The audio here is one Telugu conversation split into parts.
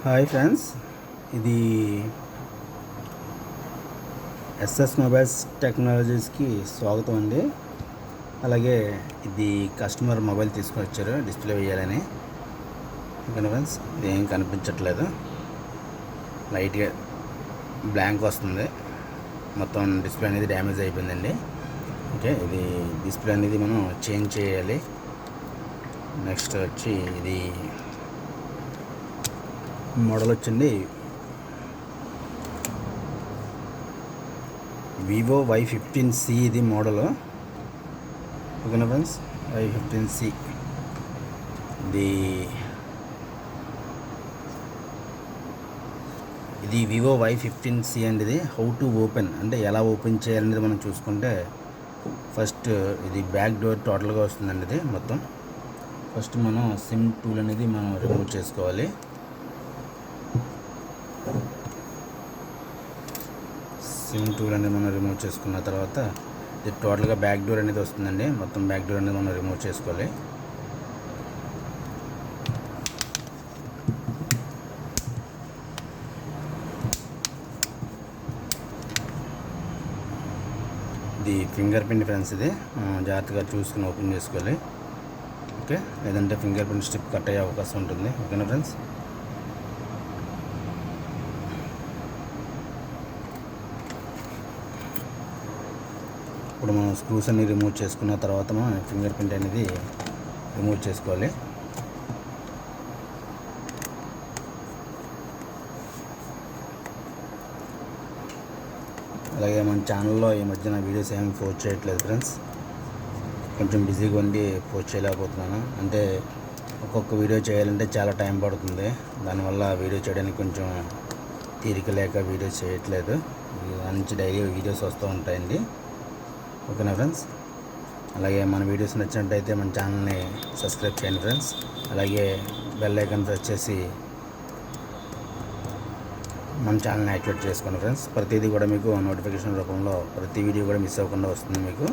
హాయ్ ఫ్రెండ్స్, ఇది ఎస్ఎస్ మొబైల్స్ టెక్నాలజీస్కి స్వాగతం అండి. అలాగే ఇది కస్టమర్ మొబైల్ తీసుకొని వచ్చారు డిస్ప్లే వేయాలని. ఓకే ఫ్రెండ్స్, ఇది ఏం కనిపించట్లేదు, లైట్గా బ్లాంక్ వస్తుంది, మొత్తం డిస్ప్లే అనేది డ్యామేజ్ అయిపోయిందండి. ఓకే, ఇది డిస్ప్లే అనేది మనం చేంజ్ చేయాలి. నెక్స్ట్ వచ్చి ఇది మోడల్ వచ్చింది వివో Y15C, ఇది మోడల్. ఓకేనా ఫ్రెండ్స్, Y15C ఇది వివో Y15C అండి. ఇది హౌ టు ఓపెన్ అంటే ఎలా ఓపెన్ చేయాలనేది మనం చూసుకుంటే, ఫస్ట్ ఇది బ్యాక్ డోర్ టోటల్గా వస్తుందండి. ఇది మొత్తం ఫస్ట్ మనం సిమ్ టూల్ అనేది మనం రిమూవ్ చేసుకోవాలి. సిమ్ టూల్ అనేది మనం రిమూవ్ చేసుకున్న తర్వాత ఇది టోటల్గా బ్యాక్ డోర్ అనేది వస్తుందండి. మొత్తం బ్యాక్ డోర్ అనేది మనం రిమూవ్ చేసుకోవాలి. ఇది ఫింగర్ ప్రింట్ ఫ్రెండ్స్, ఇది జాగ్రత్తగా చూసుకుని ఓపెన్ చేసుకోవాలి. ఓకే, లేదంటే ఫింగర్ ప్రింట్ స్ట్రిప్ కట్ అయ్యే అవకాశం ఉంటుంది. ఓకేనా ఫ్రెండ్స్, ఇప్పుడు మనం స్క్రూస్ అన్ని రిమూవ్ చేసుకున్న తర్వాత మనం ఫింగర్ ప్రింట్ అనేది రిమూవ్ చేసుకోవాలి. అలాగే మన ఛానల్లో ఈ మధ్యన వీడియోస్ ఏమి పోస్ట్ చేయట్లేదు ఫ్రెండ్స్, కొంచెం బిజీగా ఉండి పోస్ట్ చేయలేకపోతున్నాను. అంటే ఒక్కొక్క వీడియో చేయాలంటే చాలా టైం పడుతుంది, దానివల్ల వీడియో చేయడానికి కొంచెం తీరిక లేక వీడియోస్ చేయట్లేదు. నుంచి డైలీ వీడియోస్ వస్తూ ఉంటాయండి. ఓకేనా ఫ్రెండ్స్, అలాగే మన వీడియోస్ నచ్చినట్టయితే మన ఛానల్ని సబ్స్క్రైబ్ చేయండి ఫ్రెండ్స్. అలాగే బెల్ ఐకాన్ ప్రెస్ చేసి మన ఛానల్ని యాక్టివేట్ చేసుకోండి ఫ్రెండ్స్. ప్రతిదీ కూడా మీకు నోటిఫికేషన్ రూపంలో ప్రతి వీడియో కూడా మిస్ అవ్వకుండా వస్తుంది మీకు.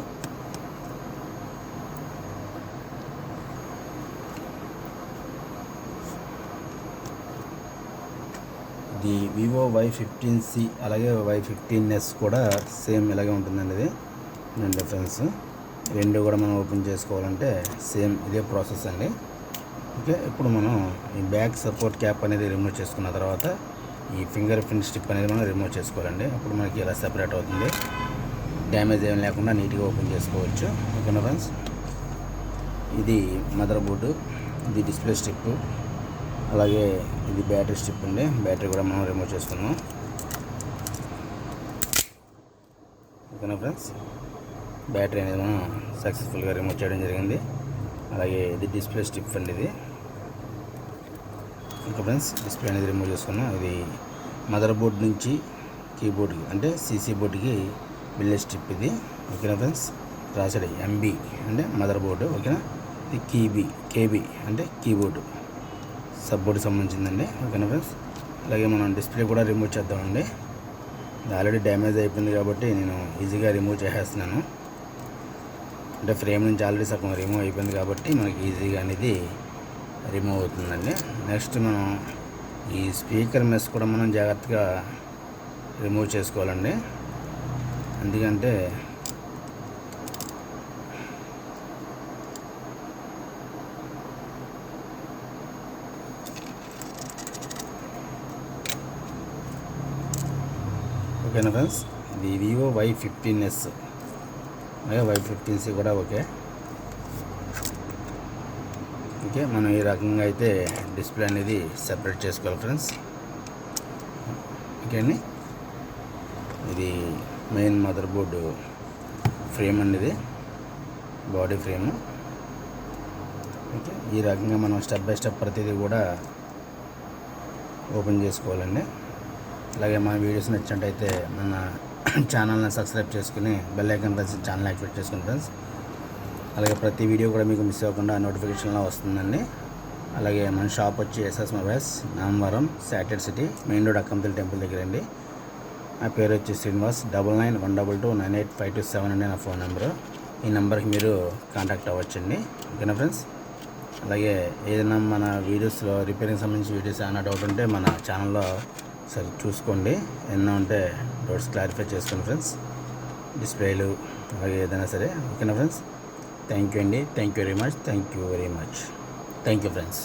ఇది వివో Y15C అలాగే Y15S కూడా సేమ్ ఇలాగే ఉంటుందండి. ఇది డిఫరెన్స్ రెండు కూడా మనం ఓపెన్ చేసుకోవాలంటే సేమ్ ఇదే ప్రాసెస్ అండి. ఓకే, ఇప్పుడు మనం ఈ బ్యాక్ సపోర్ట్ క్యాప్ అనేది రిమూవ్ చేసుకున్న తర్వాత ఈ ఫింగర్ ప్రింట్ స్ట్రిప్ అనేది మనం రిమూవ్ చేసుకోవాలండి. అప్పుడు మనకి ఇలా సెపరేట్ అవుతుంది, డ్యామేజ్ ఏం లేకుండా నీట్గా ఓపెన్ చేసుకోవచ్చు. ఓకేనా ఫ్రెండ్స్, ఇది మదర్ బోర్డు, ఇది డిస్ప్లే స్ట్రిప్, అలాగే ఇది బ్యాటరీ స్ట్రిప్ అండి. బ్యాటరీ కూడా మనం రిమూవ్ చేసుకున్నాం. ఓకేనా ఫ్రెండ్స్, బ్యాటరీ అనేది మనం సక్సెస్ఫుల్గా రిమూవ్ చేయడం జరిగింది. అలాగే ఇది డిస్ప్లే స్ట్రిప్ అండి. ఇది ఇంకా ఫ్రెండ్స్, డిస్ప్లే అనేది రిమూవ్ చేసుకున్నాం. ఇది మదర్ బోర్డ్ నుంచి కీబోర్డ్కి అంటే సీసీ బోర్డుకి వెళ్ళే స్ట్రిప్ ఇది. ఓకేనా ఫ్రెండ్స్, రాసడి MB అంటే మదర్ బోర్డు. ఓకేనా, ఇది KB అంటే కీబోర్డు సబ్ బోర్డుకి సంబంధించిందండి. ఓకేనా ఫ్రెండ్స్, అలాగే మనం డిస్ప్లే కూడా రిమూవ్ చేద్దామండి. ఇది ఆల్రెడీ డ్యామేజ్ అయిపోయింది కాబట్టి నేను ఈజీగా రిమూవ్ చేసేస్తున్నాను. అంటే ఫ్రేమ్ నుంచి ఆల్రెడీ సగం రిమూవ్ అయిపోయింది కాబట్టి మనకి ఈజీగా అనేది రిమూవ్ అవుతుందండి. నెక్స్ట్ మనం ఈ స్పీకర్ మెస్ కూడా మనం జాగ్రత్తగా రిమూవ్ చేసుకోవాలండి. ఎందుకంటే ఓకేనా ఫ్రెండ్స్, ఇది వివో Y15S అలాగే Y15C కూడా ఓకే. ఓకే, మనం ఈ రకంగా అయితే డిస్ప్లే అనేది సెపరేట్ చేసుకోవాలి ఫ్రెండ్స్. ఓకే అండి, ఇది మెయిన్ మదర్ బోర్డు ఫ్రేమ్ అండి, ఇది బాడీ ఫ్రేము. ఓకే, ఈ రకంగా మనం స్టెప్ బై స్టెప్ ప్రతిదీ కూడా ఓపెన్ చేసుకోవాలండి. అలాగే మన వీడియోస్ నచ్చినట్టయితే మన ఛానల్ని సబ్స్క్రైబ్ చేసుకుని bell icon press channel activate చేసుకోండి ఫ్రెండ్స్. అలాగే ప్రతి వీడియో కూడా మీకు మిస్ అవ్వకుండా నోటిఫికేషన్లో వస్తుందండి. అలాగే మన షాప్ వచ్చి SS mobiles, Namavaram, satellite city, main road, Akkampalli temple దగ్గర అండి. నా పేరు వచ్చి శ్రీనివాస్. 9912298527 అండి నా ఫోన్ నెంబరు. ఈ నెంబర్కి మీరు కాంటాక్ట్ అవ్వచ్చండి. ఓకేనా ఫ్రెండ్స్. అలాగే ఏదైనా మన వీడియోస్లో రిపేరింగ్ సంబంధించి వీడియోస్ ఏమైనా డౌట్ ఉంటే మన ఛానల్లో సరే చూసుకోండి. ఏమైనా ఉంటే డౌట్స్ క్లారిఫై చేసుకోండి ఫ్రెండ్స్. డిస్ప్లేలు అలాగే ఏదైనా సరే. ఓకేనా ఫ్రెండ్స్, థ్యాంక్ యూ అండి. Thank you very much. Thank you friends.